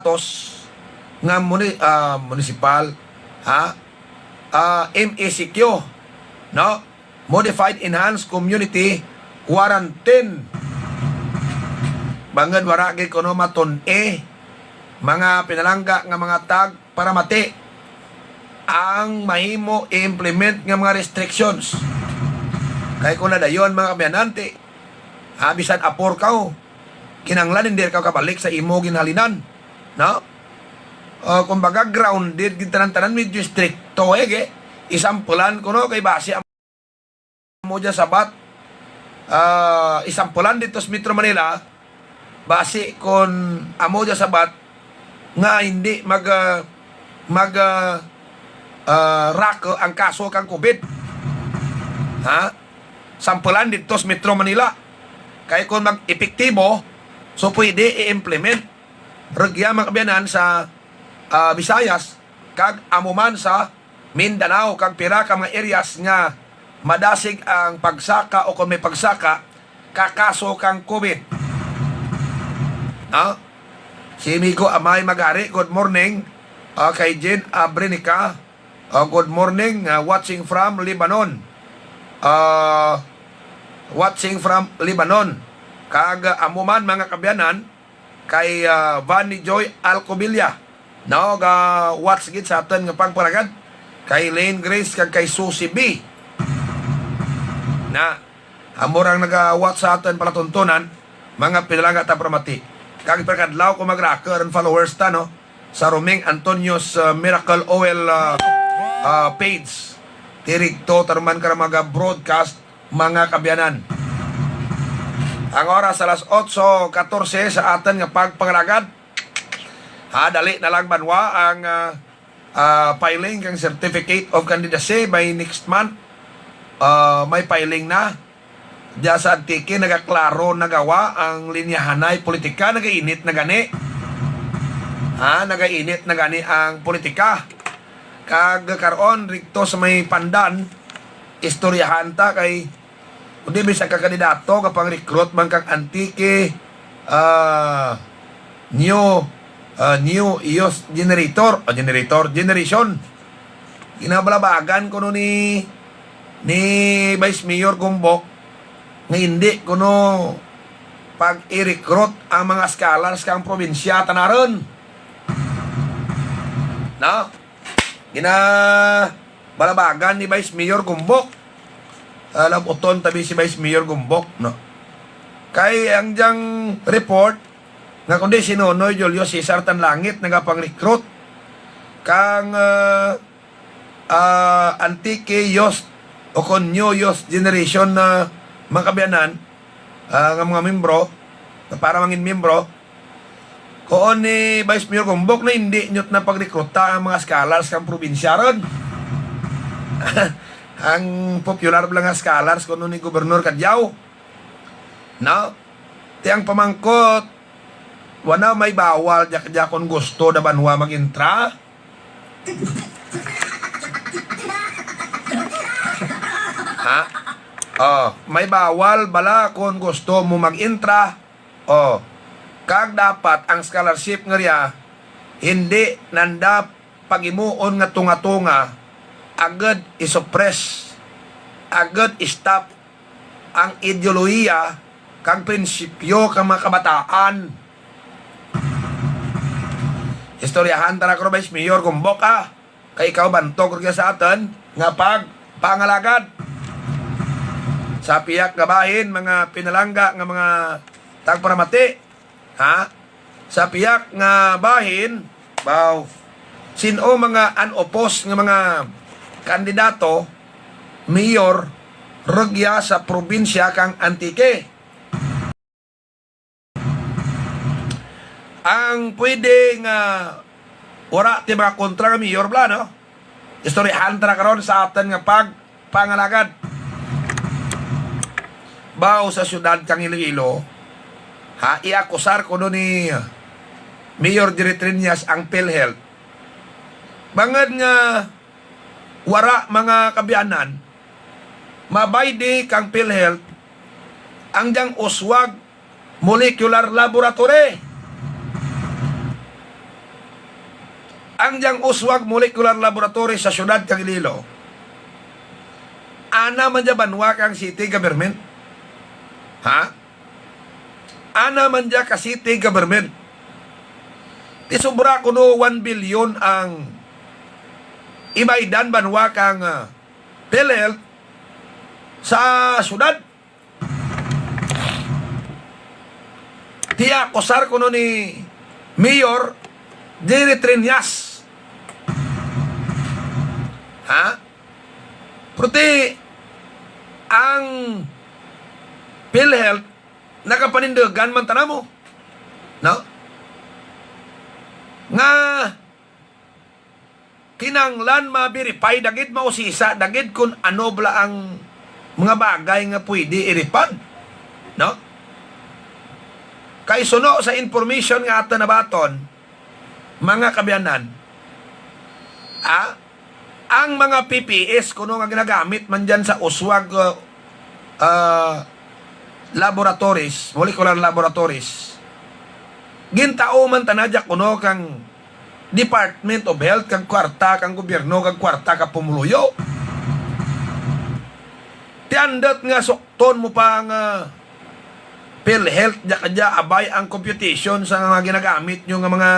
datos nga municipal, MECQ, no? Modified Enhanced Community Quarantine. Bangad waragi kuno maton mga pinalangga nga mga tag para mati ang mahimo i-implement nga mga restrictions. Kay kung nadayon mga kabiyanante, bisan apor ka, kinanglan hindi ka kabalik sa imo ginhalinan, no? Kumbaga grounded gintanan-tanan medyo stricto isampulan ko no kay base mo dyan sabat isampulan dito sa Metro Manila base kon amo dyan sabat nga hindi rack ang kaso kang COVID, sampulan dito sa Metro Manila kay kung mag-epektibo so pwede i-implement regya makabiyanan sa Visayas kag amuman sa Mindanao kag pira ka mga areas nga madasig ang pagsaka o kung may pagsaka kakaso kang COVID. Si Migo Amay Magari, good morning. Kay Jen Abrenica, good morning, watching from Lebanon. Watching from Lebanon. Kag amuman mga kabyanan kay Vanny Joy Alcobilia. No, watch gid sa aton nga pagparagad kay Lane Grace kag kay Susie B. Na amurang naga-watch sa aton palatuntunan mga pinalangga ta pramati. Kag perkadlaw ko mag-rocker and followers ta no sa Romeng Antonio's Miracle Oil page. Tirigto taruman ka mga broadcast mga kabyanan. Ang oras alas 8:14 sa aton nga pagpangalagad. Dali na lang banwa ang filing kang Certificate of Candidacy by next month. May filing na. Diya sa Antique, nagaklaro nagawa ang linyahanay politika. Nagainit na gani. Nagainit na gani ang politika. Kag karon rikto sa may pandan, istoryahan ta kay kundi bisa ka kandidato kapang recruit man kang Antique new EOS generation. Ginabalabagan ko no ni Vice Mayor Gumbok nga hindi ko no pag i-recruit ang mga scholars kang probinsya tanaron. No? Ginabalabagan ni Vice Mayor Gumbok. Alam uton tabi si Vice Mayor Gumbok, no? Kay ang diyang report nga kundi si Nonoy Julio Cesar Tanlangit nagapang-recruit kang Antique Youth o kon New Youth Generation na mga kabyanan nga mga membro para mangin membro koon ni Vice Mayor Gumbok na hindi nyot na pag-recruita ang mga scholars kang probinsya ron. Ang popular lang nga scholars kuno ni Gobernador Kadyaw. No? Tiyang pamangkot wala may bawal diya kung gusto na banwa mag-intra. May bawal bala kung gusto mo mag-intra. Kag dapat ang scholarship nga riya hindi nanda pagimuon nga tunga-tunga agad isuppress, agad stop ang ideolohiya kag prinsipyo kang mga kabataan. Istoryahan tara ko Vice Mayor Gumbok kay ikaw bantog ka sa atin nga pangalagad sa piyak nga bahin mga pinalangga nga mga tagparamati sa piyak nga bahin sino mga unopposed nga mga kandidato mayor regya sa probinsya kang Antique. Ang pwede nga wala ti mga kontra nga mayor bla no. Istoryahan tara karon sa atin nga pangalagad. Sa syudad kang Iloilo iakusar ko no ni Mayor Diritrinyas ang PhilHealth. Bangad nga wara mga kabyanan mabaydi kang PhilHealth ang diyang uswag molecular laboratory. ang diyang Uswag Molecular Laboratory sa syudad kang Iloilo, ana man dya banwa kang city government. Ha? Ana man dya ka city government. Ti sobra kuno 1 billion ang ibaydan banwa kang PhilHealth sa syudad. Tiya kusar kuno ni Mayor Jerry Trinas. Ha? Pruti ang PhilHealth nakapanindagan man tanamo. No? Nga kinanglan ma-verify dagit mausisa dagit kung ano bla ang mga bagay nga pwede iripad. No? Kay suno sa information nga ato nabaton, mga kabyanan, ang mga PPS kuno nga ginagamit man dyan sa Uswag laboratories, molecular laboratories, gintao man tanadya kuno kang Department of Health, kang kwarta kang gobyerno, kang kwarta ka pumuluyo. Tiandat nga sukton mo pa nga PhilHealth dya abay ang computation sa mga ginagamit nyo nga mga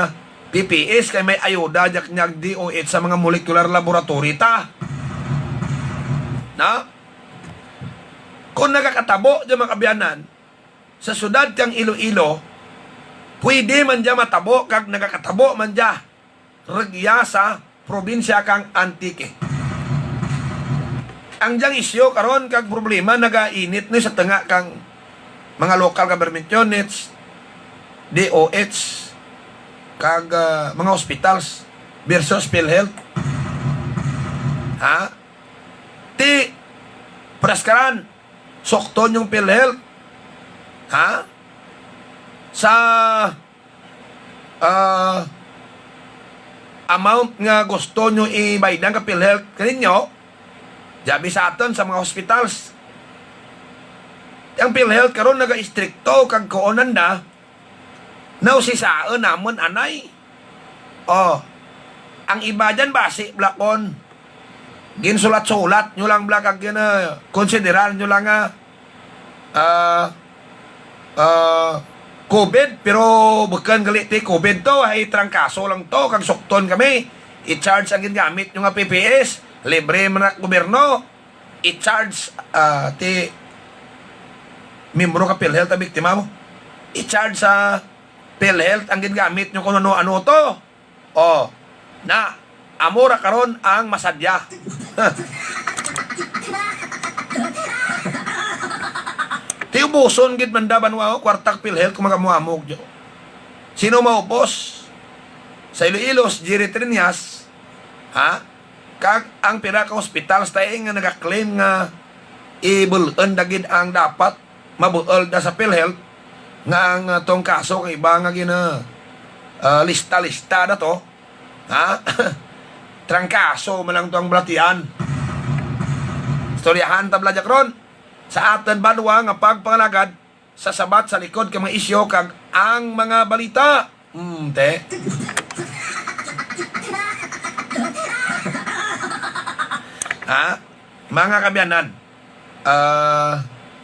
PPS kay may ayuda jak nyag DOH sa mga molecular laboratory ta. Na? Kung nakakatabo dyan mga kabyanan, sa syudad kang Iloilo, pwede man dyan matabo kag nakakatabo man dyan regya sa probinsya kang Antique. Ang dyang isyo karon kag problema nagainit ni sa tanga kang mga local government units, DOH, kag mga hospitals versus PhilHealth. Ha? Ti praskaran sokton yung PhilHealth. Ha? Sa amount nga gusto nyo ibaydan ka PhilHealth kaninyo, jabi sa aton sa mga hospitals. Ang PhilHealth karon naga-istrikto kag kuonan na nausisaan namon anay. Ang iba dyan basi blakon ginsulat-sulat nyo lang blak kag konsideran nyo lang nga COVID, pero bukan galit COVID to, ay trangkaso lang to kag sukton kami. I-charge ang gingamit nyo nga PPS, libre man ang gobyerno. I-charge ti membro ka PhilHealth ang biktima mo. I-charge sa PhilHealth ang gingamit nyo kung ano-ano to. Na amora karon ang masadya. Ti ubuson gid man daban wa kwartak PhilHealth kung magamuamog jo. Sino maupos? Sa Iloilo, Jerry Trinas, ha? Kag ang pira ka hospital sa nga nagaklaim nga ibulon dagid ang dapat mabuol da sa PhilHealth nga ang tong kaso kay iba nga gina lista-lista na to, ha? Trangkaso man lang to ang blatian. Storyahan tabla jakron sa aton banwa nga pagpangalagad sa sabat sa likod kay mga isyo kag ang mga balita. Te. Ha? Mga kabyanan,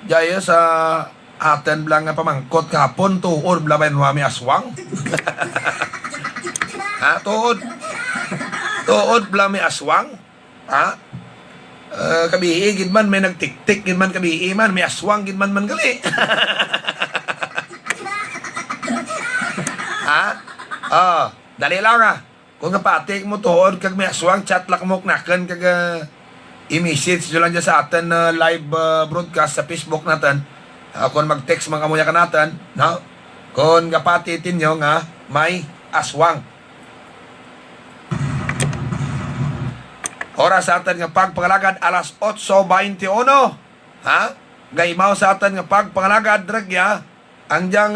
jaya sa aten blang nga pamangkot kapon tuod blaban wami aswang. Ha, tuod blami aswang. Ha? Kabihi gid man may nagtiktik gid man kabihi man may aswang gid man gali. Ha? Dali lang kung napatik mo tuod kag may aswang chat lak mo knaken kag i-message nyo lang dyan sa atin live broadcast sa Facebook natin. Kung mag-text mga kamuya ka natin, no? Kung kapatitin nyo nga may aswang. Oras sa atin nga pagpangalagad alas 8:21. Ha? Gaymaw sa atin nga pagpangalagad dragya ang diyang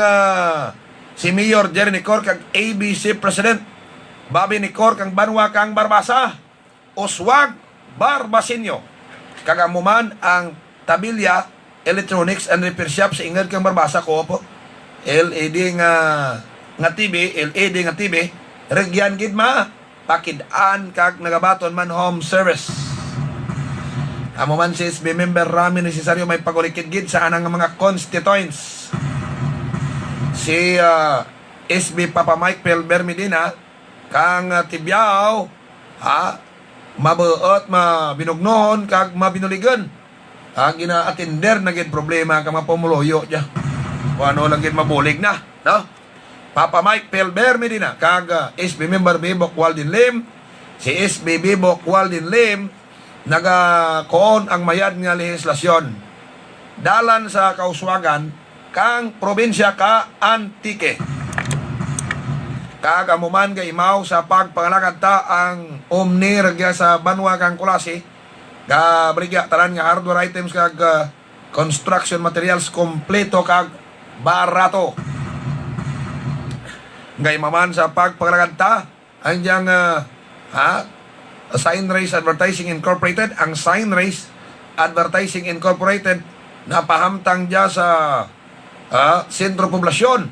si Mayor Jerry Nicor kag ABC President Bobby Nicor kang banwa kang Barbasa Uswag Barbasinyo kagamuman ang Tabilya Electronics and Repair Shop sa ingad kang Barbasa ko po LED nga TV, LED nga TV regyan gid ma pakidaan kag nagabaton man home service. Amo man si SB member rami nesesaryo may pagulikid-gid sa anang mga constituents. Si SB Papa Mike Pelber Medina kang tibyaw mabuot mabinugnohon kag mabinuligan. Gina-attender na gid problema kang mapumuloyo dya. O ano lang gid mabulig na, no? Papa Mike Pelber Medina kag SB member Bibok Waldin Lim. Si SB Bibok Waldin Lim nagakoon ang mayad nga lehislasyon dalan sa kauswagan kang probinsya ka Antique. Kag amuman ga imaw sa pagpangalakad ta ang omni regya sa banwa kang kulasi ga brigya tanan nga hardware items kag construction materials kompleto kag barato. Ga imaman sa pagpangalakad ta ang diyang Signrace Advertising Incorporated. Ang Signrace Advertising Incorporated napahamtang dya sa sentro poblasyon,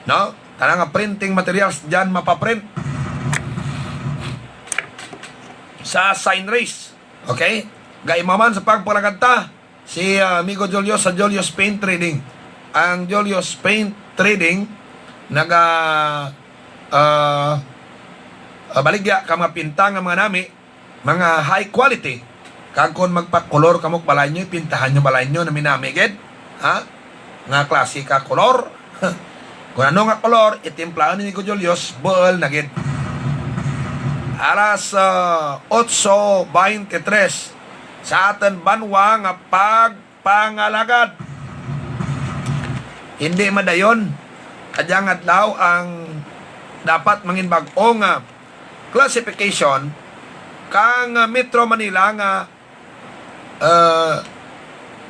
no? Tanang nga printing materials dyan mapaprint sa Signrace. Okay? Gaimaman sa pagpalaganta si amigo Julius sa Julius Paint Trading. Ang Julius Paint Trading baligya ka mga pinta nga mga nami, mga high quality. Kag kung magpa-color kamok balay nyo, pintahan nyo balay nyo na minamigid. Nga klase ka color. Kung ano nga color, itimplahan ni Nico Julius, buol na gid. Alas 8:23 sa atin banwa nga pagpangalagad. Hindi madayon. Kadyang adlaw ang dapat mangin bag-o nga classification kang Metro Manila nga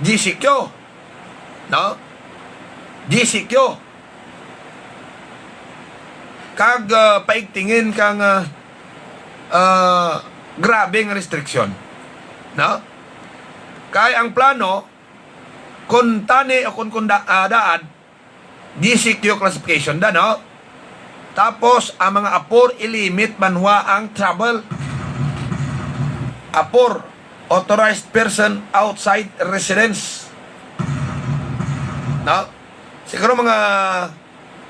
GCQ, no? GCQ kag paigtingin kang grabe nga restriction, no? Kay ang plano kun tani o kun daan GCQ classification da, no? Tapos, ang mga apor, ilimit manwa ang travel. Apor, authorized person outside residence. No? Siguro mga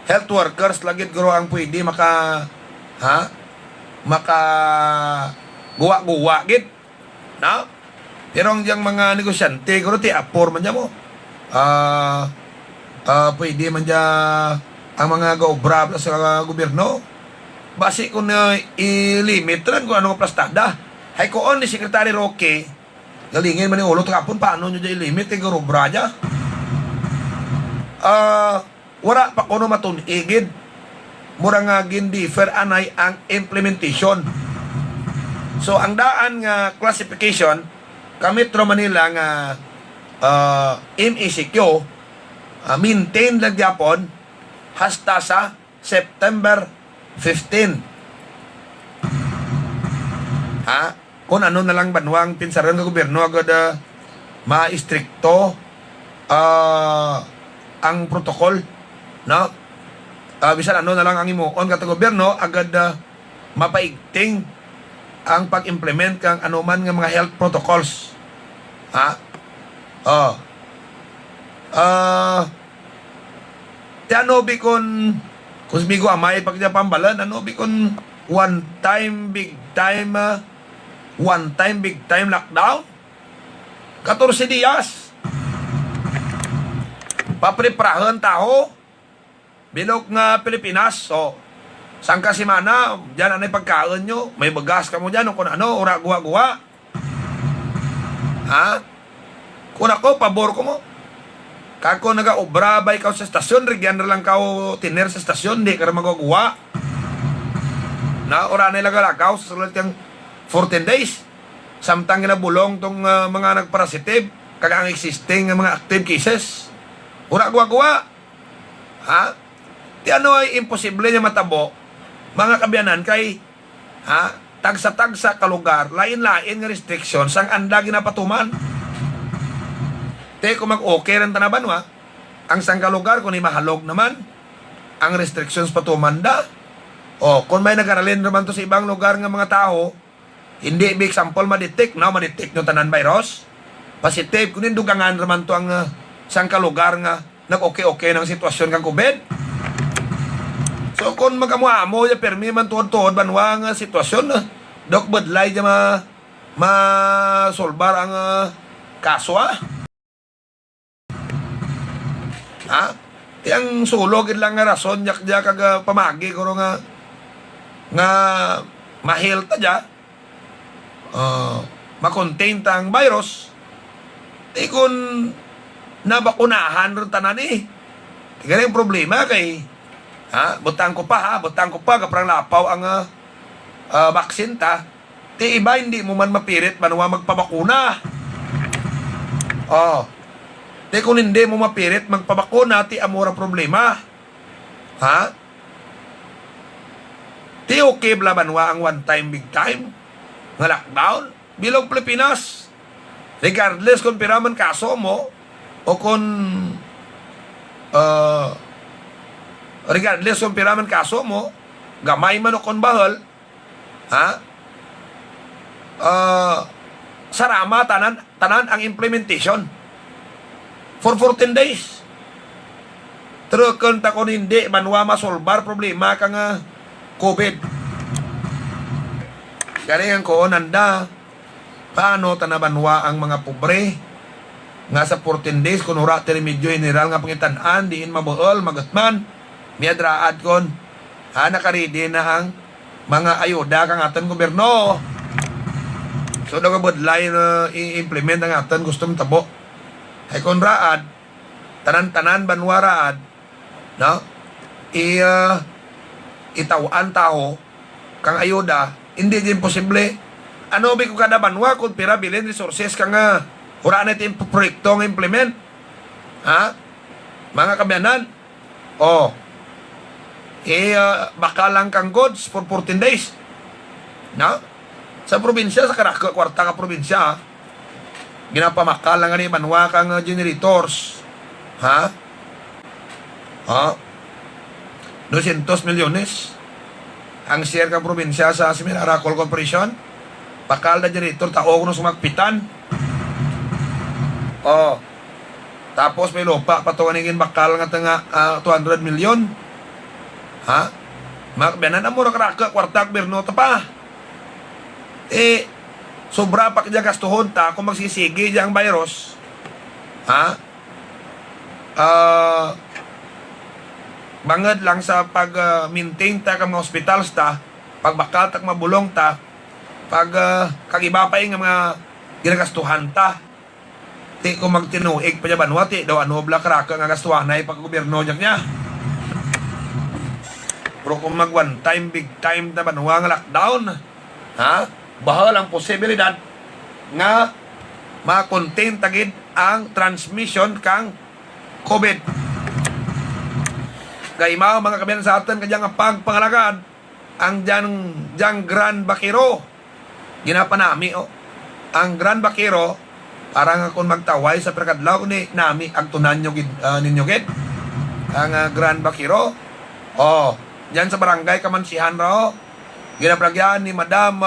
health workers, lagit guro ang pwede maka guwa-guwa, git. No? Pero ang diyang mga negosyante, guro ti apor man dyan mo. Pwede man dyan ang mga gaobra sa gobyerno. Basi kung i-limit rin kung ano plastada. Hay ko ni Secretary Roque, galingin man yung ulo, tapon paano nyo dyan i-limit yung gaobra dyan? Wala pa kuno matunigid. Mura nga gindi-fair anay ang implementation. So, ang daan nga classification, ka Metro Manila nga MECQ, maintain lang Japon, hasta sa September 15. Kung ano na lang banwang pinsaran ng gobyerno agad ma-istrikto ang protocol, no? Bisan ano na lang ang imuon kata gobyerno agad mapaigting ang pag-implement kang anuman nga mga health protocols. Ano bikon kung migo amay pagja pambalan, ano bikon one time big time lockdown 14 días papreparahan tao bilog nga Pilipinas. So sangka simana dyan anay pagkaon nyo, may bagas ka mo dyan kung ano, ura guwa-guwa. Kung ako pabor ko mo kako nag-obra bay ka sa stasyon, regyan na lang ka tiner sa stasyon, di ka na magagawa. Na ora na ilang sa sulat yung 14 days. Samtang ginabulong tong mga nagparasitive, kag ang existing mga active cases. Ora gawa-gawa. Ti ano ay imposible niya matabo, mga kabiyanan kay tagsa-tagsa ka lugar, lain-lain nga restrictions ang anda ginapatuman. Te kung mag-okay rin tanaban ang sangka lugar kung mahalog naman ang restrictions patumanda O, kung may nag-aralin naman to sa ibang lugar nga mga tao, hindi big example ma-detect, no? Ma-detect nyo tanan virus. Positive, kung dugangan naman to ang isang kalugar nga nag-okay-okay ng sitwasyon kang COVID. So, kung magamuamo, ya permi man tuod-tuod, banwa nga sitwasyon na, dok badlay ya ma-solbar ang kaso, ha? Yang sulog lang nga rason, yak kag pamagi, kuro nga mahil ta dya, makontain ta ang virus, kung nabakunahan rin tanan Tignan yung problema kay, butang ko pa, kaprang lapaw ang vaksin ta, iba hindi mo man mapirit, manwa magpabakuna. Kung hindi mo mapirit, magpabakuna, amura problema. Okay blabanwa ang one time, big time, nga lockdown, bilog Pilipinas. Regardless kung piraman kaso mo, o kung regardless kung piraman kaso mo, gamay man o kung bahal, sarama tanan ang implementation for 14 days. Pero kung takon hindi manwa masolbar problema ka nga COVID. Kaya ko nanda paano tanabanwa ang mga pobre nga sa 14 days kung ura medyo general nga pangitan-an diin mabuol magatman miadraad kon nakaridi na ang mga ayuda kang aton gobyerno. So nagabudlay na i-implement ang aton gustong tabo ay kung raad tanan-tanan banwa raad, no, itawan tao kang ayuda hindi din posible. Ano ba kung kada banwa kung pira bilin resources ka nga huraan natin proyekto nga implement, mga kabyanan, bakalang kang goods for 14 days, no? Sa probinsya, sa kwarta ka probinsya, ginapamakal lang nga ni banwa kang generators, 200 milyones ang share kang probinsya sa Semiraracol Corporation. Bakal na generator, tao ko nung sumagpitan. Tapos may lupa, patuwaningin bakal nga nga 200 milyon. Makbianan na mo rakraka, kwartak, birnota pa. Sobra pa kaya gastuhon ta kung magsisigi diyang virus. Bangad lang sa pag-maintain ta ka mga hospitals ta, pagbakal tak mabulong ta, pag kagiba pa yung mga ginagastuhan ta, kung magtinuig pa niya banwa, daw ano bla kraka nga gastuhan na pag-gobyerno niya. Pero kung mag one time, big time na banwa nga lockdown, bahal ang posibilidad nga ma-contain tagid ang transmission kang COVID. Gaymaw mga kabiyan sa atin kanyang pagpangalagad ang diyang Grand Bakiro. Ginapanami ang Grand Bakiro parang kung magtaway sa perkadlaw ni nami agtunan nyo ninyo gid ang Grand Bakiro diyan sa barangay Kamansihan raw ginapragyan ni Madam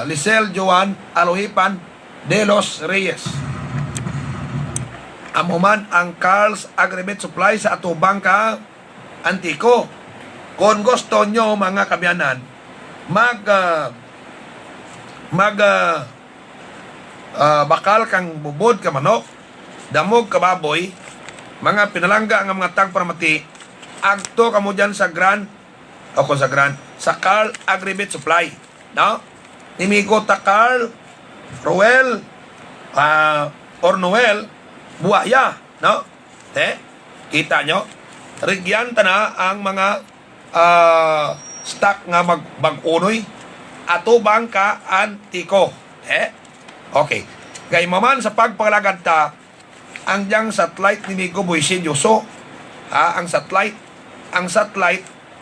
Lisel Joan Alohipan de los Reyes. Amuman ang Carl's Aggregate Supply sa atubang ka Antico. Kung gusto nyo mga kabyanan bakal kang bubod ka manok, damog ka baboy, mga pinalangga ang mga tag paramati, agto kamo dyan sa Carl Aggregate Supply, no? Nimigo ta Carl, Roel, or Noel, Buhaya, no? Kita nyo? Rigyan ta na ang mga stock nga mag-unoy ato bangka Antico. Okay. Gay maman sa pagpangalagad ta ang diyang satellite ni Migo Boisidyoso. Ang satellite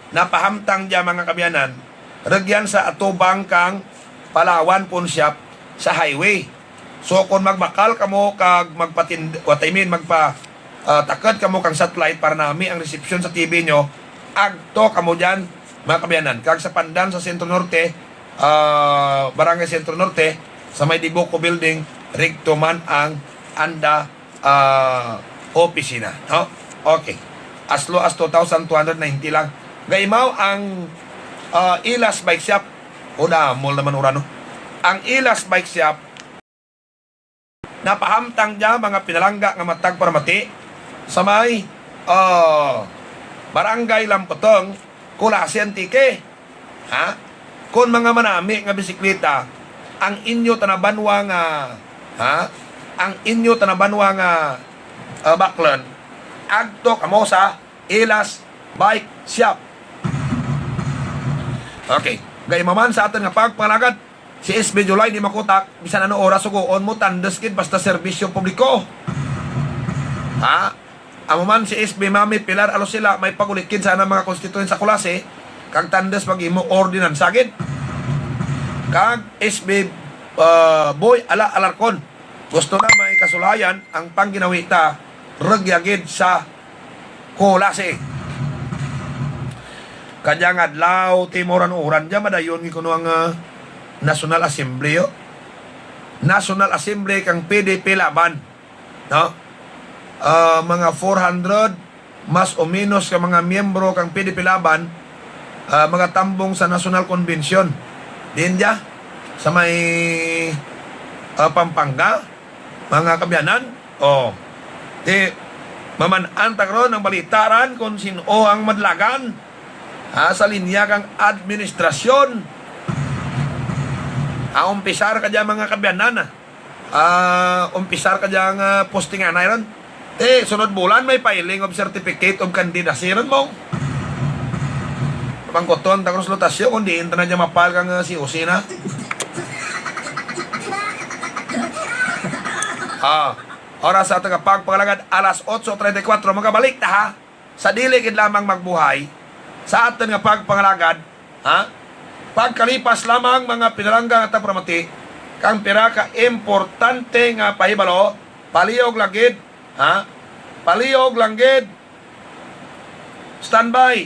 na pahamtang diya mga kabyanan regyan sa ato bangkang Palawan Punsyap sa highway. So kung magbakal kamo kag takad kamo kang satellite para nami ang reception sa TV nyo Agto kamo dyan, mga kabayanan. Kag sa Pandan sa Sentro Norte, Barangay Sentro Norte, sa may Dibuco Building, rigto man ang anda opisina. No? Okay. As low as 2,290 lang. Gaymaw ang Ilas Bike Shop. O na, mall naman urano. Ang Ilas Bike Shop, napahamtang dyan mga pinalangga nga matag para mati sa may Barangay Lampotong, Kulasi Antique. Ha? Kung mga manami nga bisikleta, ang inyo tanabanwa nga ang inyo tanabanwa nga baklan, agto kamo sa Ilas Bike Shop. Okay. Gay maman sa atin nga pagpalagad, si SB July di makutak, bisan ano oras ugoon mo, tandas kid, basta serbisyo publiko. Ha? Amaman si SB Mami Pilar alo sila, may pagulikin sana mga konstituen sa Kulase, kag tandas pag-imo ordinansa gid. Kag SB Boy Ala Alarcon, gusto na may kasulayan ang pangginawita nagyagid sa Kulase. Kanyang adlaw timuran uran dyan madayon kuno ang National Assembly National Assembly kang PDP laban, no? Mga 400 mas o minus ka mga miyembro kang PDP laban, mga tambong sa National Convention din dya sa may Pampanga, mga kabyanan. Di mamanantag ron ang balitaran kung sino ang madlagan sa linya kang administrasyon. Umpisar ka dyan mga kabyanan. Umpisar ka dyan postingan na ron. Sunod bulan may filing of certificate of candidacy ron mo. Pangkoton, takros lotasyon, kung diin na dyan mapal kang si Usina. Oras sa tagapagpangalagad, alas 8:34. Magabalik ta ha. Sa diligid lamang magbuhay. Sa atin nga pagpangalagad, pagkalipas lamang mga pinalangga nga tapramati, kang pira ka importante nga pahibalo, paliyog langgid, paliyog langgid, standby.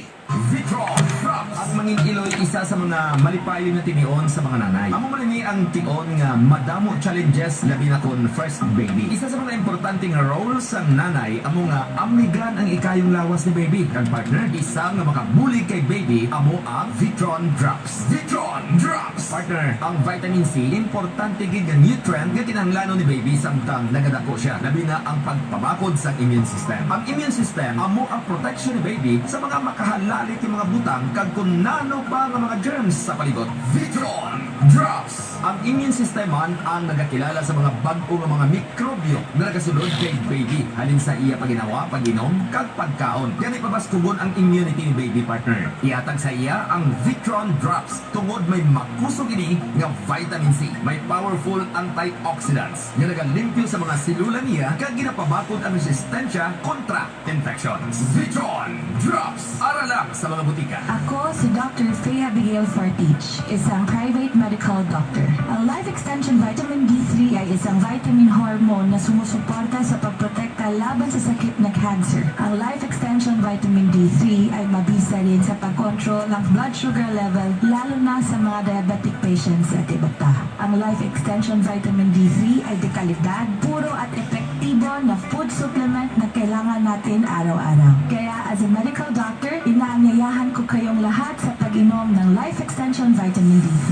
Ang manging iloy isa sa mga malipayon na tinion sa mga nanay. Amo man ni ang tion nga madamo challenges labi na kon first baby. Isa sa mga importante nga role sa nanay amo nga amigan ang ikayong lawas ni baby. Kan partner, isa nga makabulig kay baby amo ang Vitron Drops. Vitron Drops. Partner, ang vitamin C importante gid nga nutrient nga kinahanglan ni baby samtang nagadako siya. Labi na ang pagpabakod sa immune system. Ang immune system amo ang protection ni baby sa mga makahalali ti mga butang kag kun nano pa nga mga germs sa palibot. Vitron Drops. Ang immune system man ang nagakilala sa mga bag-o nga mga mikrobyo na nagasulod kay baby halin sa iya paginawa, pag-inom, kag pagkaon. Yan ipabaskugon ang immunity ni baby partner. Iatag sa iya ang Vitron Drops tungod may makusog ini nga vitamin C. May powerful antioxidants nga nagalimpyo sa mga selula niya kag ginapabakod ang resistensya kontra infections. Vitron Drops. Ara lang sa mga butika. Ako si Dr. Faye Abigail Fortich, isang private medical doctor. Ang Life Extension Vitamin D3 ay isang vitamin hormone na sumusuporta sa pagprotekta laban sa sakit na cancer. Ang Life Extension Vitamin D3 ay mabisa rin sa pagkontrol ng blood sugar level, lalo na sa mga diabetic patients at iba pa. Ang Life Extension Vitamin D3 ay dekalidad, puro at epektibo na food supplement na kailangan natin araw-araw. Kaya as a medical doctor, inaanyayahan ko kayong lahat sa pag-inom ng Life Extension Vitamin D3.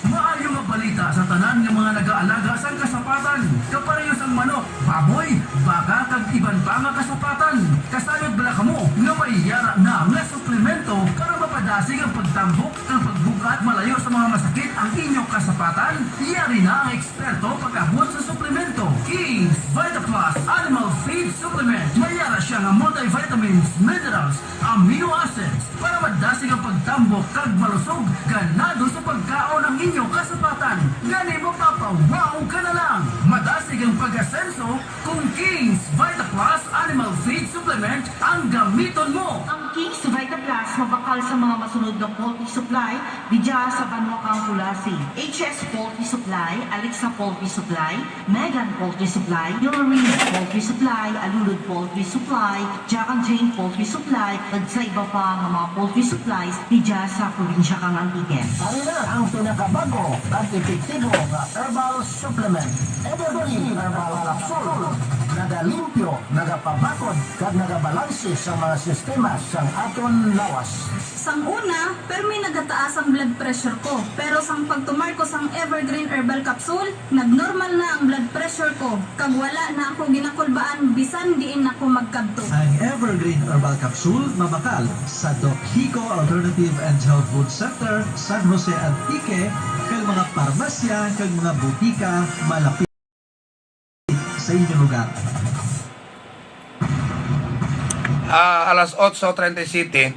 Maayong nga balita sa tanan ng mga nag-aalaga sa kasapatan. Kaparehos ang manok, baboy, baka kag iban pa nga kasapatan. Kasayod bala kamo nga may yara na nga suplemento para mapadasig ang pagtambok ng pagbukat malayo sa mga masakit ang inyong kasapatan. Yari na ang eksperto pag-abot sa suplemento. King's Vita Plus Animal Feed Supplement. Mayara siya nga multivitamins, minerals, amino acids para madasig ang tambok kag malusog, ganado sa pagkaon ang inyong kasapatan. Gani mo papawaw ka na lang. Madasig ang pag-asenso kung King's Vita Plus Animal Feed Supplement ang gamiton mo. Ang King's Vita Plus mabakal sa mga masunod na poultry supply, Dija sa Banwakang Kulasi, HS Poultry Supply, Alexa Poultry Supply, Megan Poultry Supply, Yorine Poultry Supply, Alulud Poultry Supply, Jack and Jane Poultry Supply, at sa iba pa ng mga poultry supplies, Dija sa probinsya kang Antigen. Ano na ang pinakabago at epektibo nga herbal supplement? Evergreen Herbal Capsule. Nagalimpyo, nagapabakod, kag nagabalanse sa mga sistema sang aton lawas. Sang una, permi nagataas ang blood pressure ko. Pero sang pagtumar ko sang Evergreen Herbal Capsule, nagnormal na ang blood pressure ko. Kag wala na ako ginakulbaan, bisan diin ako magkadto. Ang Evergreen Herbal Capsule mabakal sa Doc Hico Alternative and Health Food Center, San Jose Antique, kag mga parmasya, kag mga butika malapit sa inyong lugar. Alas 8:37,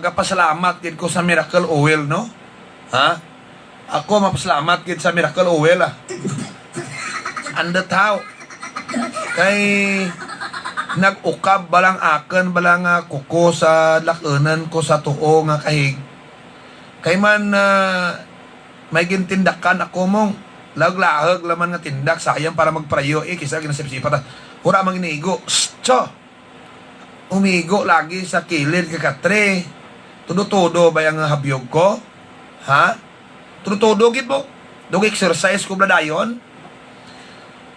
gapasalamat gid ko sa Miracle Oil, no? Ha? Ako mapasalamat gid sa Miracle Oil, Anda tao. Kay nag-ukab balang aken balang kuko sa lakenan ko sa tuo nga kahig. Kay man may gintindakan ako mong laglahag laman nga tindak sayang para magprayo kisa ginasipsipat. Ura mang inigo. Cho. Umigo lagi sa kilid kakatre. Tudo-tudo ba yung habyog ko? Ha? Tudo-tudo gid mo. Dog exercise ko bladayon.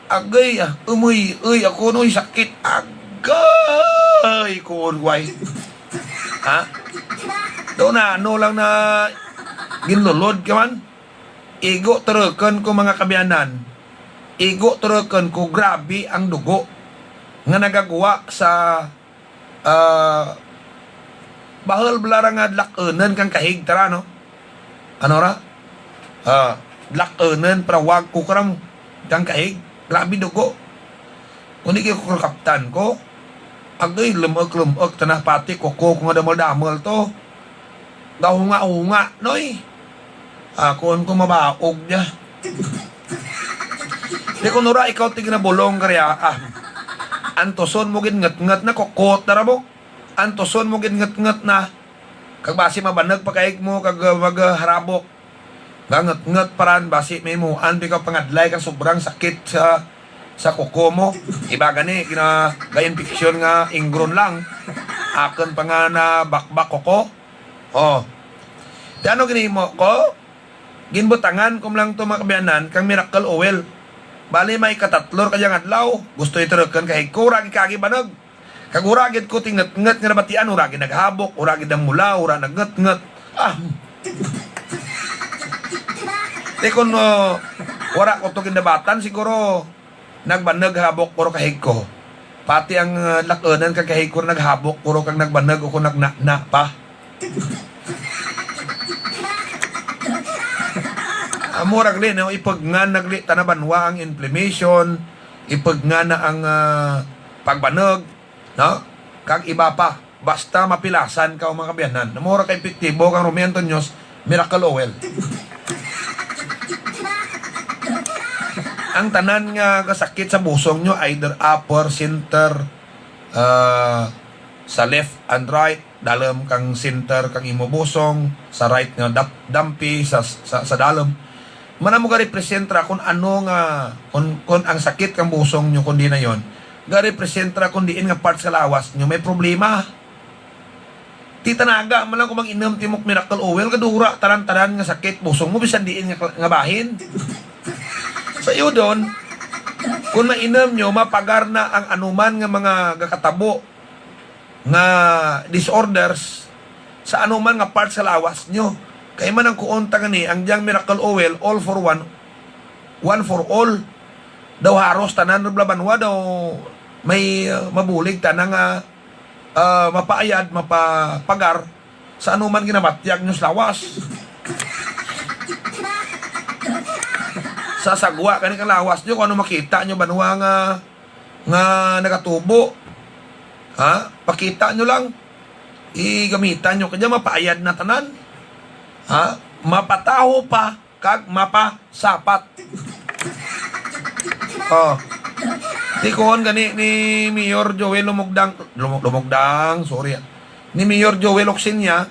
Agay umuy ako noy sakit. Agay ko unway. Ha? Do na ano lang na ginlulod ka man. Igo tereken ko mga kabiyanan. Igo tereken ko grabe ang dugo nga nagagawa sa bahal belarang lakenan kang kahig tara no. Ano ra? Lakenan prawag ko karam kang kahig. Grabe dugo. Kung di ko kaptan ko, agay lumag tanah pati ko nga damol-damol to. Gahunga-hunga noy. Kung ko mabaog niya. Di ko nura ikaw tigna bulong karya antoson mo gid ngat-ngat na kokot na rabo. Antoson mo gid ngat-ngat na kag basi mabanag pa kaig mo kag magharabok. Ngat-ngat paran basi may mo an ka pangadlay kang sobrang sakit sa kuko mo. Iba gani kina gayon fiction nga ingron lang. Aken pa nga na bakbak koko. Oh. Ano gini mo ko? Ginbutangan kum lang to makabiyanan kang Miracle Oil. Bali may katatlor kayang adlaw. Gusto itereken kay ko ragi kagi banag. Kag uragid ko tinget-nget nga nabatian, uragid naghabok, uragid ang mula, ura nagnget-nget. Di kun wala ko to kinabatan siguro nagbanag habok kuro kahig ko. Pati ang lakenan kag kahig ko naghabok kuro kag nagbanag o kung nagna pa. Murag din, no? Ipagngan nagli tanabanwa ang inflammation, ipagngan na ang pagbanog, no? Kag iba pa, basta mapilasan ka o mga kabiyanan. Namura kay epektibo kang Romiento News, Miracle Oil. Ang tanan nga kasakit sa busong nyo, either upper, center, sa left and right, dalam kang center kang imo busong, sa right nga dampi, sa dalam. Mana mo ga-representra kung ano nga kung ang sakit kang busong nyo kundi na yon. Ga-representra kung diin nga part sa lawas nyo may problema. Titanaga man lang kung mag-inom timok Miracle Oil kadura taran-taran nga sakit busong mo bisan diin nga bahin. Sa iyo doon kung mainom nyo mapagar na ang anuman nga mga gakatabo nga disorders sa anuman nga part sa lawas nyo. Kaya man ang kuonta gani, ang diyang Miracle Oil, all for one for all. Daw haros, tanan blabanwa daw may mabulig, tanang mapaayad, mapapagar sa anuman ginabatyag nyo sa lawas. Sa sagwa, kani kang lawas nyo, kung ano makita nyo, banwa nga nagatubo. Ha? Pakita nyo lang. igamitan nyo kanya mapaayad na tanan. Ha? Mapataho pa kag mapasapat. Oh. Tikon gani ni Mayor Joel Lumugdang, sorry. Ni Mayor Joel Oxinya,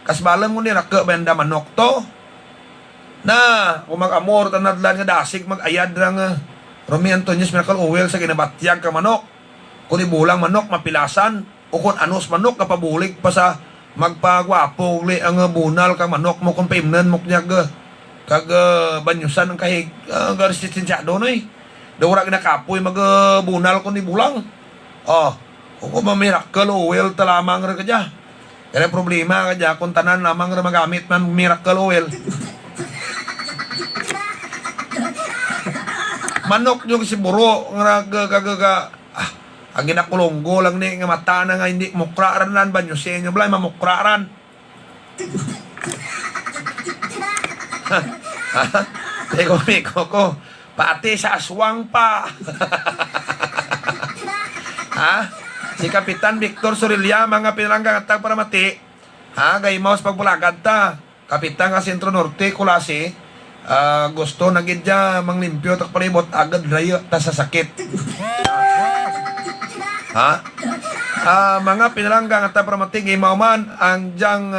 kasbalan mo ni raka benda manok to. Na, kung mag-amor tanadlan nga dasig mag-ayad rang Romy Antonius Miracle Oil sa ginabatyag ka manok. Kung ibulang manok mapilasan o kung anos manok kapabulig pa sa magpagwapo uli ang bunal ka manok mo kung paimnan mo kanyag kag banyusan ang kahig resistensiyado na eh. Dawra ginakapoy magbunal ko ni bulang. Oh, kung miracle oil ta lamang ra kadya. Kaya problema kadya kung tanan lamang ra magamit man miracle oil. Manok yung si buro nga ang ginakulonggo lang ni nga mata na nga hindi mukraran lan banyo siya nyo balay mamukraran. Teko ko pati sa aswang pa. Ha? Si Kapitan Victor Sorilla mga pinalanggang at tagparamati. Ha? Gaymaw sa pagbulagad ta. Kapitan nga Sentro Norte Kulasi. Gusto nagidya manglimpyo tak palibot agad layo ta sa sakit. Ha? Mga pinalanggang at tagparamati gaymaw man ang diyang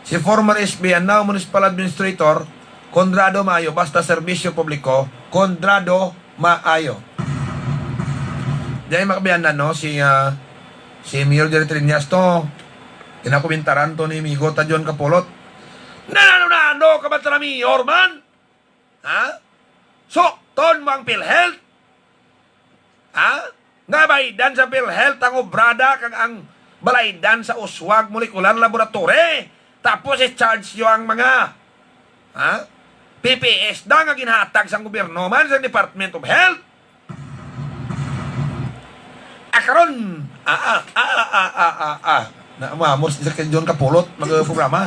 si former SB and now Municipal Administrator Condrado Maayo, basta serbisyo publiko, Condrado Maayo. Diyan makabihan na, no, si Mayor Jerry Triñas to, kinakomentaran to ni Migo Tajon Kapulot. Nanano ka ba na Mayor man? Ha? Sukton mo ang PhilHealth? Ha? Nga baydan sa PhilHealth ang obrada kang ang balaydan sa Uswag Molecular Laboratory. Tapos i-charge nyo ang mga PPS da nga ginhatag sa gobyerno man sa Department of Health. Akaron na mamos sa John Kapulot mag-programa.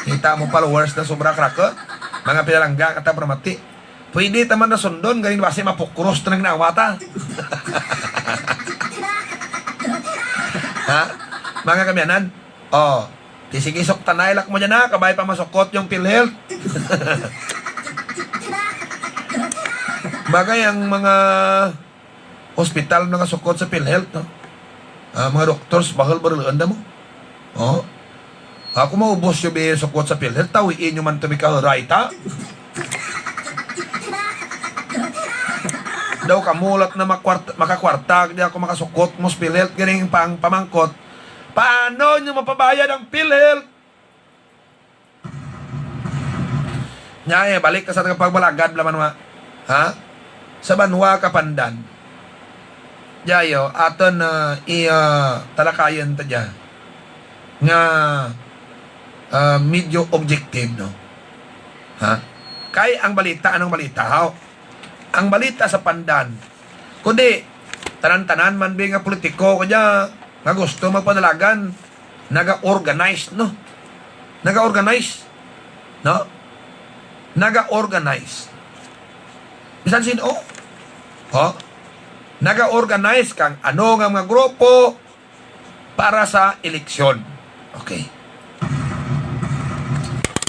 Kita mo followers na sobra kraka mga pinalangga kata pramati. Pwede taman na sundon galing base mapukros na nagnawata. Ha? Mga kamyanan, Kisikisok tanaylak mo dyan na, kabay pa masukot yung PhilHealth. Bagay ang mga hospital na sukot sa PhilHealth, no? Mga doctors, bakal barulanda mo. Ako maubos yung sukot sa PhilHealth, tawiin nyo man tumika right, ha? Daw kamulat na makakwarta, di ako makasukot mo sa PhilHealth, ganing pang pamangkot. Paano nyo mapabayad ang PhilHealth? Nya, balik ka sa pagbalagad laman mo. Ha? Sa Banwa Kapandan. Diyayo, aton talakayan ta dya. Nga medyo objective, no? Ha? Kay ang balita, anong balita? Ha? Ang balita sa Pandan. Kundi, tanan-tanan man bi nga politiko kanya nga gusto magpadalagan, naga-organize, no? Naga-organize. No? Naga-organize. Bisan sino? Naga-organize kang ano nga mga grupo para sa eleksyon. Okay.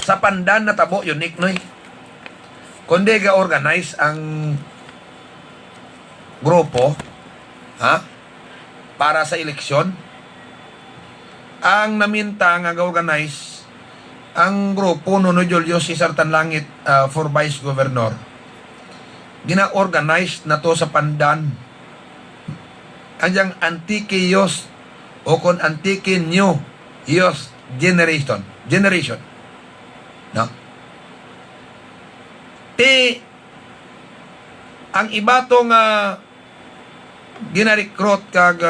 Sa Pandan na tabo, unique, no? Kundi ga-organize ang grupo, para sa eleksyon. Ang naminta nga ga-organize ang grupo Nuno Julio Cesar Tanlangit for Vice Governor. Gina-organize na to sa Pandan. Anjang Antique Youth o kon Antique New Youth Generation. No? Ang iba tong gina-recruit kag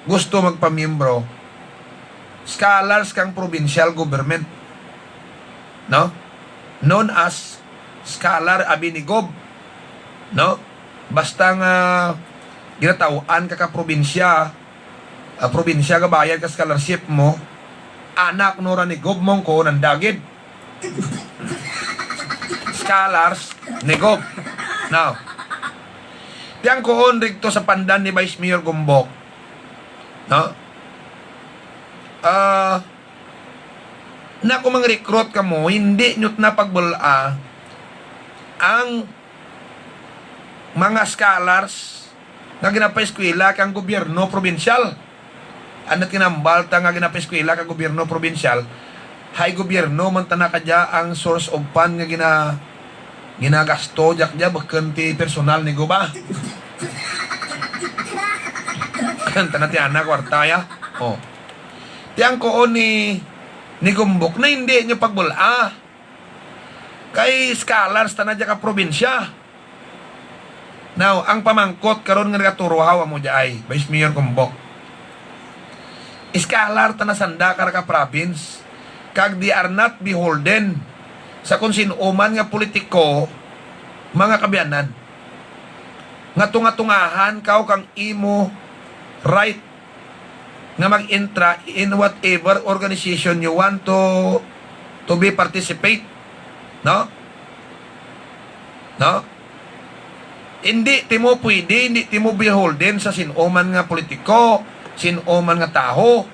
gusto magpamiyembro, scholars kang provincial government, no? Known as scholar abinigob, no? Basta nga ginatawaan ka probinsya, probinsya ka bayad ka scholarship mo, anak no ni gob mong ko nandagid. Scholars ni gob. Now, tiyang koon rito sa Pandan ni Vice Mayor Gumbok, no? na kung mang-recruit ka mo, hindi nyo't na pagbula ang mga scholars nga ginapa-eskwela kang gobyerno probinsyal. Anat kinambalta nga ginapa-eskwela kang gobyerno probinsyal, hay gobyerno man tana kadya ang source of fund nga ginagasto jak dya bakante personal ni ba? Kanta na tiyana kwarta ya. Oh. Tiyang ko ni Gumbok na hindi nyo pagbula. Kay scholars tanadya ka probinsya. Now, ang pamangkot karon nga nagaturuhaw mo dya ay Vice Mayor Gumbok. Scholar tanasanda ka province. Kag di are not beholden sa kung sinuman nga politiko mga kabiyanan. Nga tunga-tungahan kang imo right nga mag-intra in whatever organization you want to be participate. No? Hindi timo pwede, hindi timo beholden sa sinuman nga politiko, sinuman nga tao.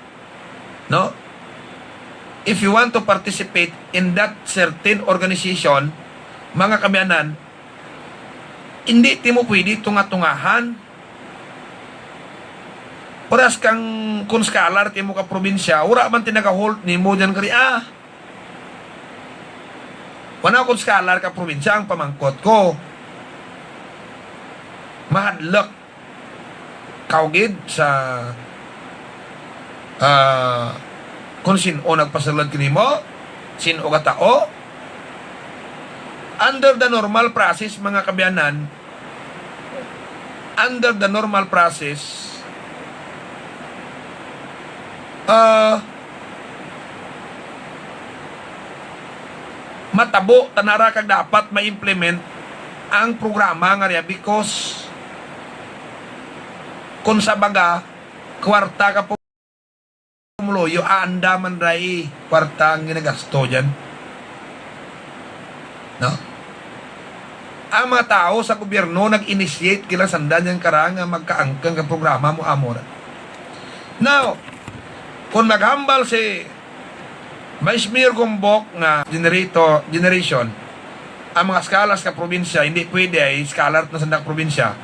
No? If you want to participate in that certain organization, mga kamyanan, hindi timo pwede tunga-tungahan. Oras kang kung scholar timo ka probinsya, ura man tinaga-hold ni mo dyan kari, Wana kung scholar ka probinsya, ang pamangkot ko, mahadlak kaugid sa kung sino nagpasalad kini mo, sino ka tao. Under the normal process, mga kabiyanan, under the normal process, matabo tanara kag dapat ma-implement ang programa nga riya because kung sa baga kwarta ka po muloyo anda man rai kwarta ang ginagasto dyan, no? Ang mga tao sa gobyerno nag-initiate kila sandan yung karang magkaangkang ka programa mo amora. Now, kung maghambal si Vice Mayor Gumbok nga generation, ang mga scholars ka probinsya, hindi pwede ay scholar na sandak probinsya.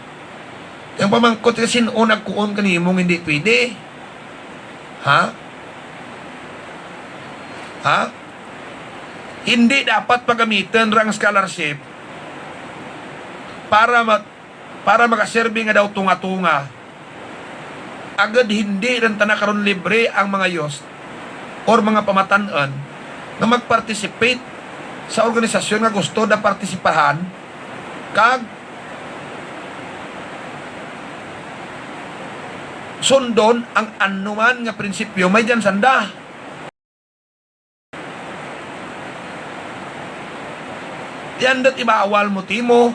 Yung pamangkot kasi nagkuon kanimong hindi pwede. Ha? Hindi dapat pagamitan rang scholarship para makaserbi nga daw tunga-tunga. Agad hindi rin tanakaroon libre ang mga yos or mga pamatanan na mag-participate sa organisasyon nga gusto na partisipahan kag sundon ang anuman nga prinsipyo may dyan sanda. Yan dat ibawal mo timo.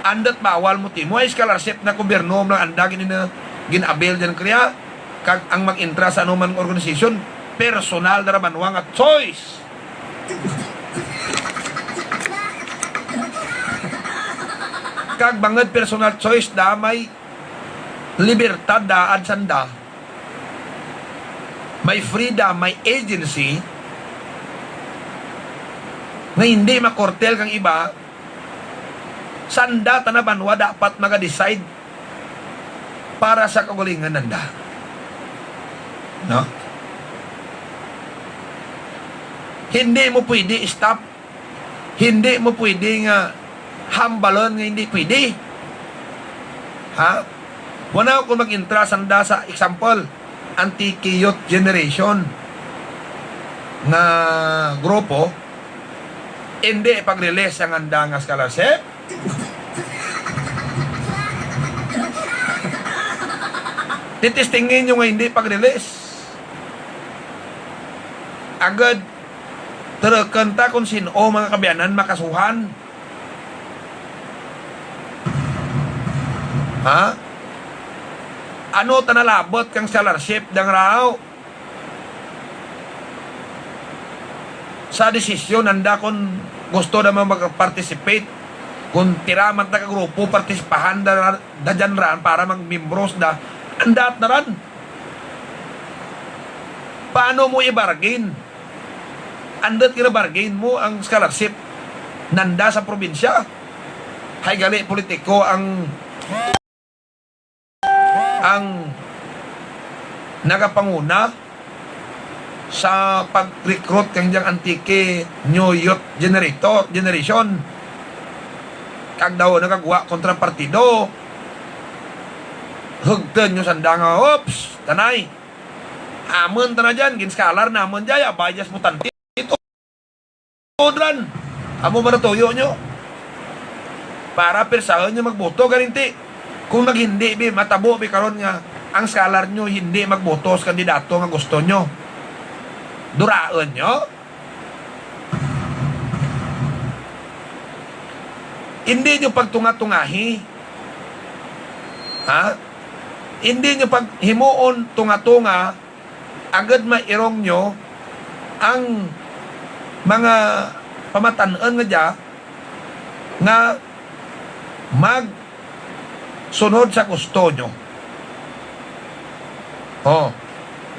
Andat bawal mo timo ay scholarship na gobyerno lang andagin na ginabel dyan kaya kag ang mag-intra sa anuman organisasyon personal na ramanwang at choice. Kag bangad personal choice da may libertad da at sanda, may freedom, may agency nga hindi makortel kang iba. Sanda tanabanwa dapat maga-decide para sa kagulingan nanda. No? Hindi mo pwede stop. Hindi mo pwede nga hambalon nga hindi pwede. Wala ko mag-intra sanda sa example, anti-youth generation nga grupo, hindi pag-release ang handa nga scholarship. Titistingin nyo nga hindi pag-release. Agad terekanta kung sino mga kabiyanan makasuhan. Ano tanalabot kang scholarship dang raw sa desisyon nanda kung gusto naman mag-participate, kung tiraman ta ka grupo partisipahan da dyan ran para mag-membros da Andat na ran. Paano mo i-bargain? Andat kina-bargain mo ang scholarship nanda sa probinsya. Hay gali politiko ang nagapanguna sa pag-recruit kang diyang antike new youth generation. Kag daw nagagawa kontra partido. Hugten nyo sanda nga, oops, tanay. Amon ta na dyan, ginskalar na amon dyan, abayas mo tanti. Ito, udran. Amo ba natuyo nyo? Para persahan nyo magboto, ganinti. Kung naghindi, matabo, karon nga, ang skalar nyo hindi magboto sa kandidato nga gusto nyo. Duraan nyo? Hindi nyo pagtunga-tungahi. Ha? Hindi nyo paghimuon tunga-tunga, agad mairong nyo ang mga pamatanaan nga dya nga sunod sa gusto nyo.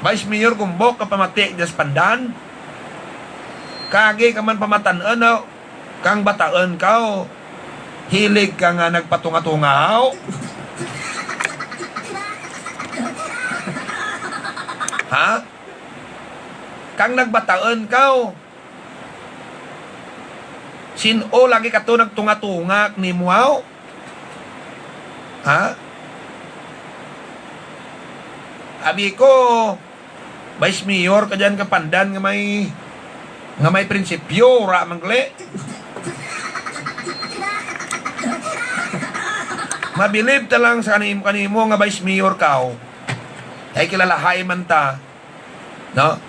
Vice Mayor Gumbok kapamati jas pandan, kagi ka man pamatanaan kang bataan ka hilig ka nga nagpatunga-tungaw. Ha? Kang nagbataan ka sino lagi ka to nagtunga-tunga ni muaw? Ha? Abi ko, Vice Mayor ka dyan kapandan nga may prinsipyo, ra mangle. Mabilib talang sa kanimo nga Vice Mayor ka ay kilalahay man ta, no?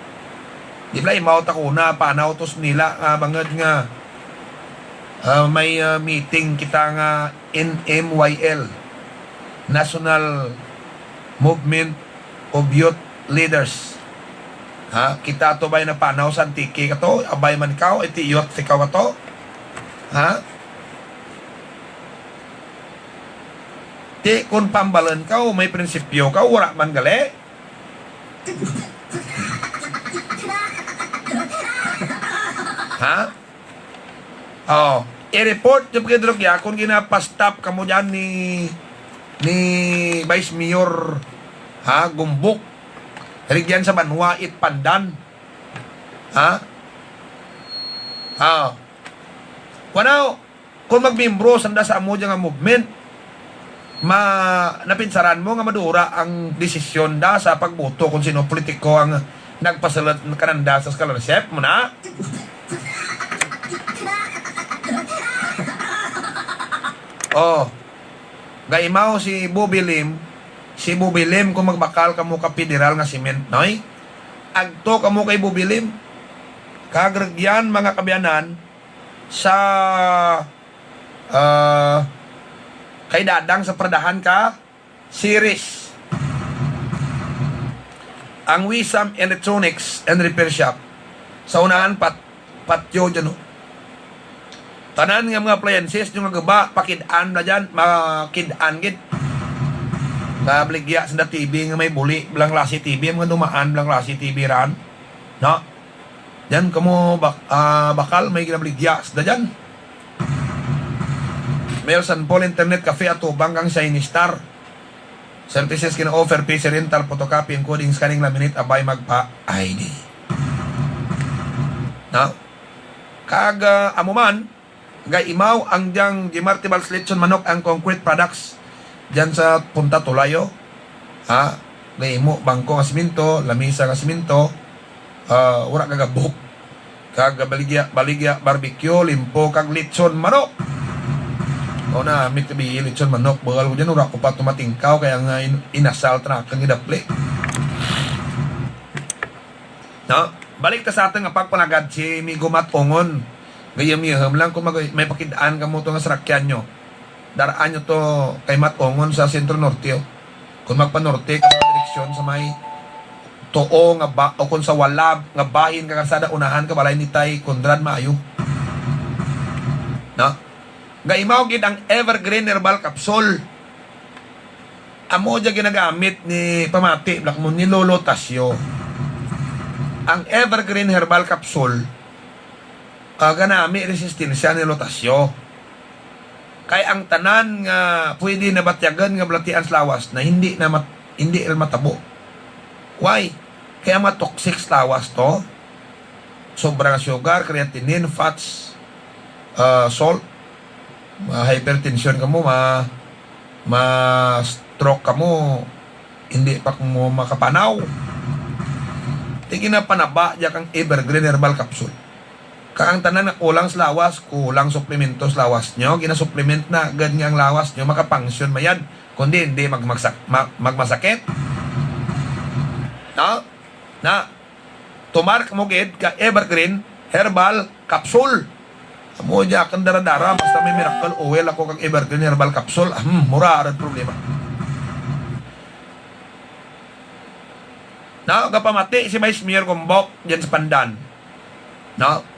Di ba imaw ta kuna panaw tos nila bangad nga may meeting kita nga NMYL, National Movement of Youth Leaders. Ha? Kita to bay na panaw sa antiki ka to, abay man ikaw, iti youth ikaw ka to. Ha? Di kung pambalan ka, may prinsipyo ka, wala man gali. Ha? I-report yung pagkidrogya kung ginapastop ka mo dyan ni Vice Mayor Gumbok. Rigyan sa Banwa Pandan. Ha? Wanaw, kung magmimbro sanda sa amo dyan nga movement, napinsaran mo nga madura ang desisyon da sa pagboto kung sino politiko ang nagpasalat kananda sa scholarship mo na. Gaimaw si Bubilim kung magbakal kamo ka federal nga cement noy. Agto kamo kay Bubilim kagragyan mga kabiyanan sa kay dadang sa Pradahan ka series ang Wisam Electronics and Repair Shop sa unahan patyo dyan tanan nga mga appliances yung nga gaba pakidaan na dyan makidaan gid nga bligya sa TV nga may buli blang lasi TV mga dumaan blang lasi TV ran no dyan kamo bakal may ginabligya sa dyan. Mayroon San Paul Internet Cafe at Tubang kang Shiny Star. Services kina-offer, PC rental, photocopy, encoding, scanning, laminate, abay, magpa-ID. No? Amuman, imaw ang diyang Gimartibals Lechon Manok ang concrete products dyan sa Punta Tulayo. Gaimo, bangko nga siminto, lamisa nga siminto, wala kagabuk. Baligya, barbecue, limpo, kag lechon manok. Na may tabi lechon manok bagal ko dyan ura ko pa tumatingkaw kaya nga inasal na kang idapli no? Balik ta sa atin nga pagpanagad si Migo Matongon gayam-yaham lang kung may pakidaan ka mo ito nga sarakyan nyo daraan nyo to kay Matongon sa Sentro Norte kung magpanorte ka mga direksyon sa may too nga o kung sa walab nga bahin ka kasada unahan ka balay ni Tay Conrad Maayo no? Gaimaw gid ang Evergreen Herbal Capsule. amo dyan ginagamit ni pamati black mo ni Lolo Tasyo ang Evergreen Herbal Capsule ganami resistensya ni Lolo Tasyo kay ang tanan nga pwede na batyagan nga blatian sa lawas na hindi matabo. Why? Kaya toxic sa lawas to, sobrang sugar, creatinine, fats, salt, hypertension ka mo, stroke ka mo, hindi pa mo makapanaw. Tingin na panaba dyan kang Evergreen Herbal Capsule. Kaang tanan na kulang sa lawas, kulang suplemento sa lawas nyo, ginasupplement na ganyang lawas nyo, makapangsyon mayan, kundi hindi magmasakit. No? Na, tumark mo gid ka Evergreen Herbal Capsule. Amo dyan kang daradara, basta may miracle oil ako kang Evergreen Herbal Capsule, mura aran problema. No, kapamati si Vice Mayor Gumbok dyan sa Pandan. No?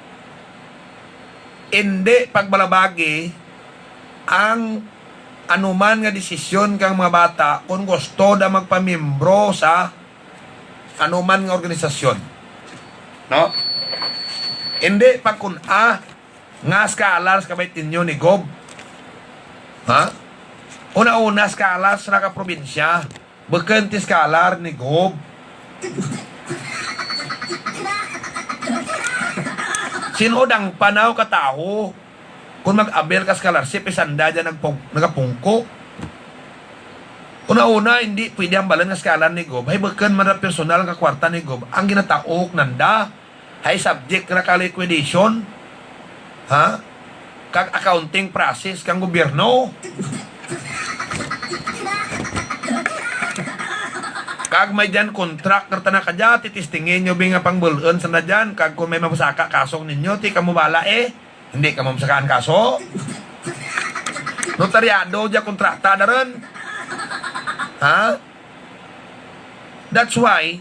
Hindi pagbalabagi ang anuman nga desisyon kang mga bata kung gusto na magpamimbro sa anuman nga organisasyon. No? Hindi pag kung nga scholars kabay tinyo ni Gob. Ha? Una-una scholars na ka-probinsya. Bukan ti scholar ni Gob. Sinodang panaw katao kung mag-abel ka scholarship isanda dyan nagapungko. Una-una hindi pwede ang balan nga scholar ni Gob hay bukan man personal nga kwarta ni Gob ang ginataok nanda hay subject na ka liquidation ha kag accounting process kang gobyerno kag may dyan contract karta na kadya titistingin nyo binga pang bulon sa na dyan kag kung may mamasaka kasong ninyo ti kamo bala hindi ka mamasakaan kaso notaryado dyan kontrakta na rin ha that's why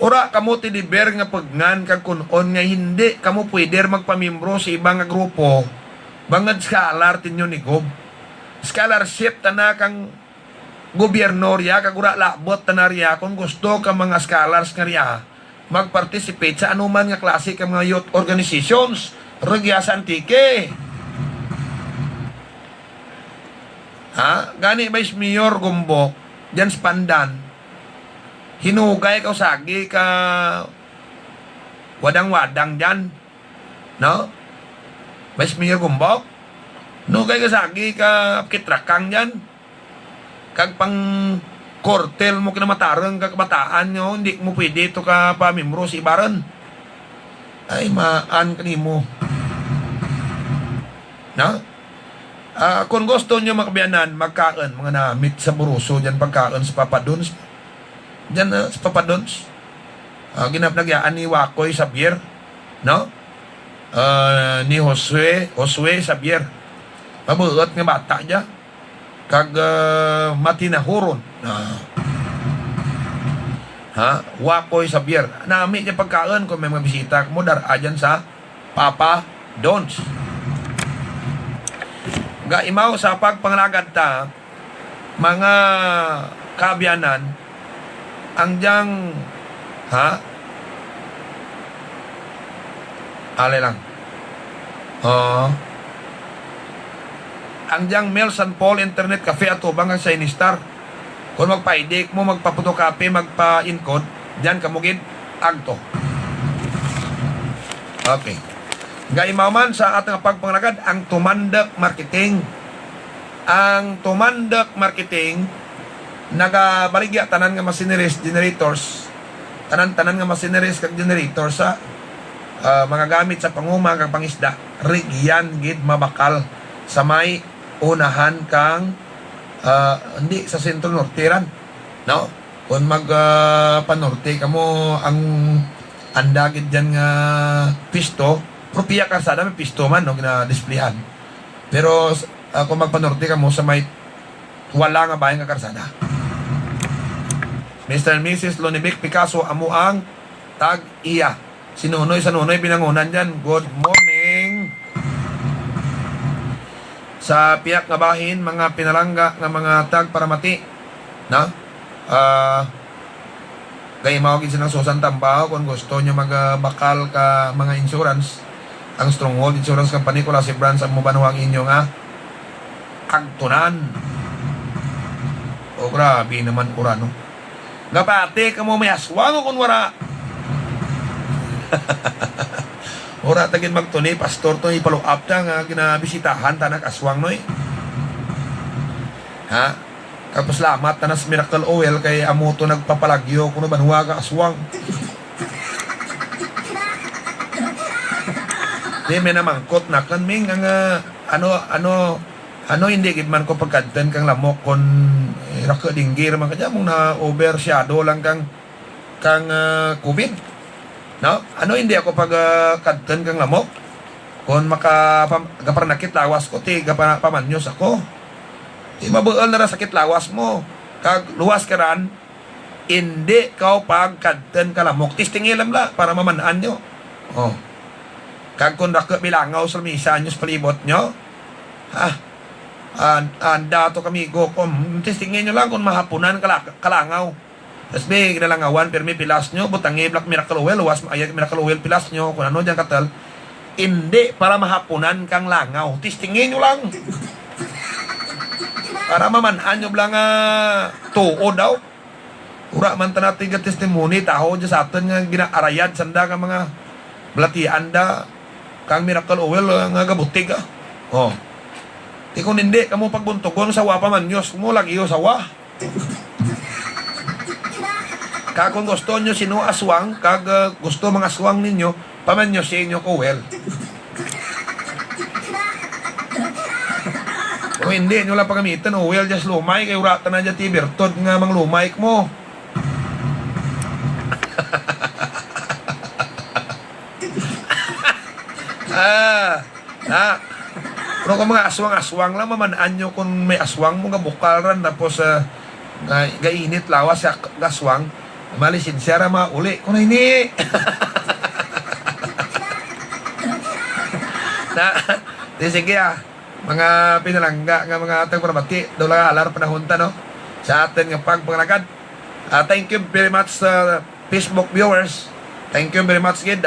ora kamo tiliber nga pagngan kag kunon nga hindi kamo pwede magpamimbro sa ibang nga grupo bangad scholar tinyo ni Gob scholarship tana kang gobyerno riya kag ura labot tana riya kung gusto ka mga scholars nga riya magparticipate sa anuman nga klase ka mga youth organizations regya sa antike ha gani Vice Mayor Gumbok dyan sa Pandan hinugay ka usagi ka wadang-wadang dyan no Vice Mayor Gumbok hinugay ka usagi ka kitrakang dyan kag pang kortel mo kinamatarang kag bataan nyo hindi mo pwede ito ka pamimbro si Ibaran ay maan kanimo no kung gusto nyo makabiyanan magkaan mga namit sa buruso dyan pagkaan sa Papadons dyan sa Papadons ginapnagyaan ni Wakoy Xavier no ni Josue Xavier mabuot nga bata dyan kag matinahuron Wakoy Xavier nami dyan pagkaan kung may mga bisita mo dyan sa Papa Dons ga imaw sa pagpangalagad ta mga kaabyanan ang diyang alay lang ang diyang Mel San Paul Internet Cafe at ubang ang Sinistar kung magpaidik mo magpaputokape magpa-encode dyan kamugid agto okay gaimaw man sa ating pagpangalagad ang Tumandak Marketing. Ang Tumandak Marketing nagabaligya tanan nga machineries generators. Tanan nga machineries kag generators sa mga gamit sa panguma kag pangisda. Rigyan gid mabakal sa may unahan kang hindi sa sentro norteran. No? Kung panorte kamo ang andagid dyan nga pisto propiya karsada may pisto man no gina-displayhan pero kung magpanorte ka mo sa may wala nga bahay nga karsada Mr. and Mrs. Lonibik Picasso amo ang tag iya sinunoy sa nunoy pinangunan dyan good morning sa piyak nga bahin mga pinalangga nga mga tag paramati Na? Kaya mawagin silang susan tambaho kung gusto nyo magbakal ka mga insurance. Ang Stronghold Insurance Company ko si branch ang mubanwang inyo nga agtunan. O grabe naman kurano. Nga pati ka mo may aswang o kung wala. Ora tagin magtuni pastor to ipalo up ta nga ginabisitahan tanak aswang noy. Ha? Tapos salamat tanas Miracle Oil kay amo to nagpapalagyo kuno banwa ka aswang. Di may namangkot na kan ming ang ano hindi gid man ko pagkadten kang lamok kon raka dinggir man kanya mong na overshadow lang kang COVID. No? Ano hindi ako pag kadten kang lamok kon gapranakit lawas ko ti pamanyos ako. Di mabuol na ra sakit lawas mo. Kag luwas ka ran, hindi ka pagkadten ka lamok. Tistingilam la para mamanaan nyo. Oh. Kag kung bilangaw sa misa nyo sa palibot nyo, anda to kami go kung tistingin nyo lang kung mahapunan kalangaw. Tapos may ginalangawan, pero may pilas nyo, butangi Black Miracle Oil, luwas maayag Miracle Oil pilas nyo, kung ano dyan katal, hindi para mahapunan kang langaw. Tistingin nyo lang. Para mamanaan nyo lang tuo daw. Ura man natin ka testimony, taho dyan sa atin nga ginaarayad, sanda ka mga blatian da, kang Miracle Oil nga gabutig Oh. Di kung hindi, kamo pagbuntugon sawa pa man Diyos, mo lagi yung sawa. Kag kung gusto nyo sino aswang, kag gusto mga aswang ninyo, pamanyo sa inyo ko well. Kung hindi nyo lang pagamitan, well, just lumay, kayo rata na dyan tibertod nga mang lumay mo. Pero kung mga aswang-aswang lang, mamanaan nyo kung may aswang mo nga bukalran, tapos gainit lawas sa aswang, malisin siya rama uli. Kung hindi, sige mga pinalangga nga mga atang paramati, daw lang alar panahon ta, no? Sa atin nga pagpangalagad. Thank you very much Facebook viewers. Thank you very much, Gid,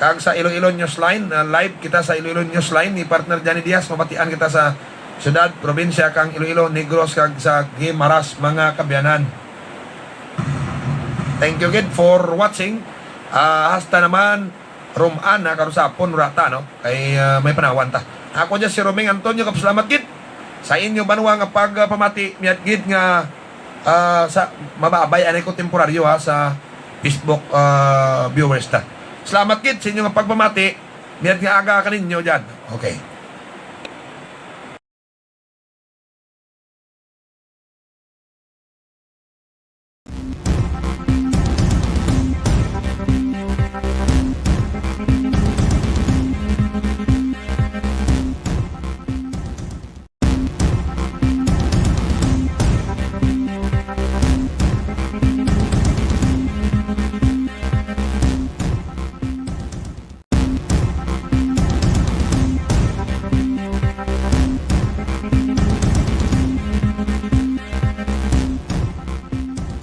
Kag sa Iloilo Newsline, live kita sa Iloilo Newsline ni partner Johnny Diaz, mabatian kita sa syudad, probinsya kang Iloilo, Negros kag sa Guimaras, mga kabyanan. Thank you, Gid, for watching. Hasta naman Roman na karusapon rata, no? Kay may panawan ta. Ako dyan si Roming Antonio, kapasalamat, Gid, sa inyo banwa nga pagpamati miyat, Gid, nga sa mababay anay ko temporaryo sa Facebook viewers ta. Salamat, Gid, sa inyo nga pagpamati miyat nga aga ka ninyo dyan. Okay.